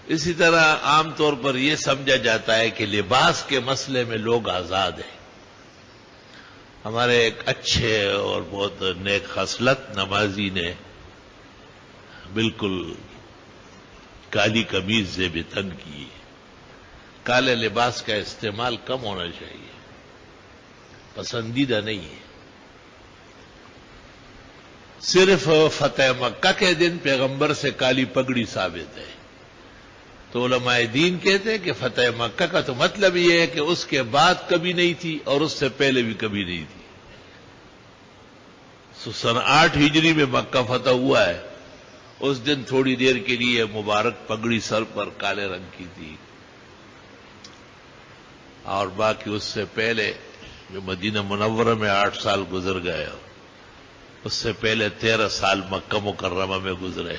اسی طرح عام طور پر یہ سمجھا جاتا ہے کہ لباس کے مسئلے میں لوگ آزاد ہیں. ہمارے ایک اچھے اور بہت نیک خصلت نمازی نے بالکل کالی قمیض زیب تن کی. کالے لباس کا استعمال کم ہونا چاہیے، پسندیدہ نہیں ہے. صرف فتح مکہ کے دن پیغمبر سے کالی پگڑی ثابت ہے. تو علماء دین کہتے ہیں کہ فتح مکہ کا تو مطلب یہ ہے کہ اس کے بعد کبھی نہیں تھی اور اس سے پہلے بھی کبھی نہیں تھی. سن 8 ہجری میں مکہ فتح ہوا ہے. اس دن تھوڑی دیر کے لیے مبارک پگڑی سر پر کالے رنگ کی تھی، اور باقی اس سے پہلے جو مدینہ منورہ میں 8 سال گزر گئے، اس سے پہلے 13 سال مکہ مکرمہ میں گزرے،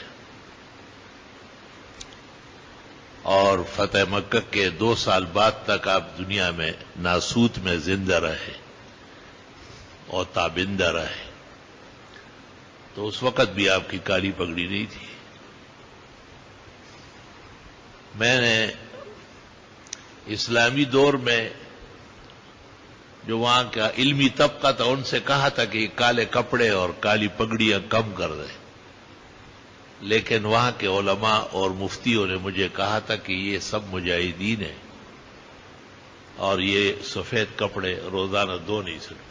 اور فتح مکہ کے 2 سال بعد تک آپ دنیا میں ناسوت میں زندہ رہے اور تابندہ رہے. تو اس وقت بھی آپ کی کالی پگڑی نہیں تھی. میں نے اسلامی دور میں جو وہاں کا علمی طبقہ تھا ان سے کہا تھا کہ یہ کالے کپڑے اور کالی پگڑیاں کم کر دیں، لیکن وہاں کے علماء اور مفتیوں نے مجھے کہا تھا کہ یہ سب مجاہدین ہیں اور یہ سفید کپڑے روزانہ دھو نہیں سکتے،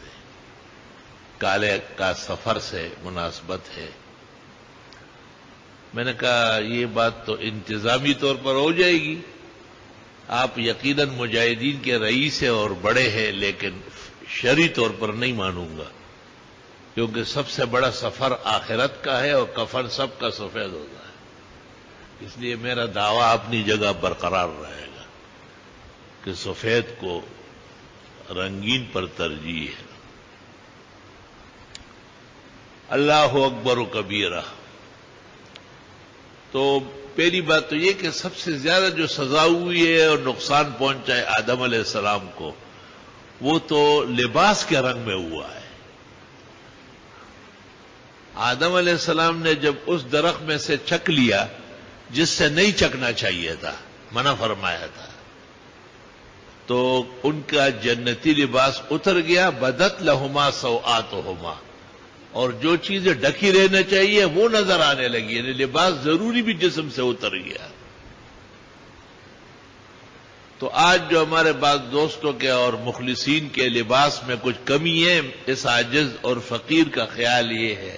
کالے کا سفر سے مناسبت ہے. میں نے کہا یہ بات تو انتظامی طور پر ہو جائے گی، آپ یقیناً مجاہدین کے رئیس ہیں اور بڑے ہیں، لیکن شرعی طور پر نہیں مانوں گا، کیونکہ سب سے بڑا سفر آخرت کا ہے اور کفن سب کا سفید ہوتا ہے. اس لیے میرا دعویٰ اپنی جگہ برقرار رہے گا کہ سفید کو رنگین پر ترجیح ہے. اللہ اکبر و کبیرہ. تو پہلی بات تو یہ کہ سب سے زیادہ جو سزا ہوئی ہے اور نقصان پہنچا ہے آدم علیہ السلام کو، وہ تو لباس کے رنگ میں ہوا ہے. آدم علیہ السلام نے جب اس درخت میں سے چکھ لیا جس سے نہیں چکنا چاہیے تھا، منع فرمایا تھا، تو ان کا جنتی لباس اتر گیا. بدت لہما سوآتہما، اور جو چیزیں ڈھکی رہنا چاہیے وہ نظر آنے لگی، یعنی لباس ضروری بھی جسم سے اتر گیا. تو آج جو ہمارے بعض دوستوں کے اور مخلصین کے لباس میں کچھ کمی ہے، اس عاجز اور فقیر کا خیال یہ ہے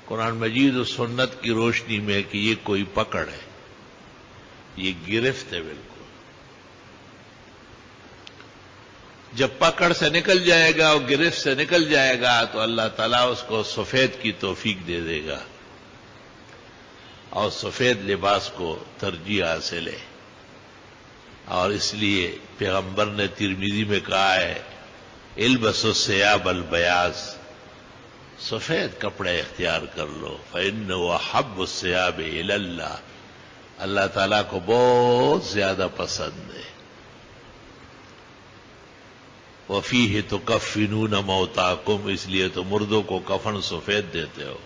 قرآن مجید و سنت کی روشنی میں کہ یہ کوئی پکڑ ہے، یہ گرفت ہے. بالکل جب پکڑ سے نکل جائے گا اور گرفت سے نکل جائے گا تو اللہ تعالیٰ اس کو سفید کی توفیق دے دے گا اور سفید لباس کو ترجیح حاصل ہے. اور اس لیے پیغمبر نے ترمذی میں کہا ہے البسوا الثیاب البیاض، سفید کپڑے اختیار کر لو، فإنه أحب الثیاب إلی اللہ، اللہ تعالیٰ کو بہت زیادہ پسند ہے. وفیہ تکفنون موتاکم، اس لیے تو مردوں کو کفن سفید دیتے ہو.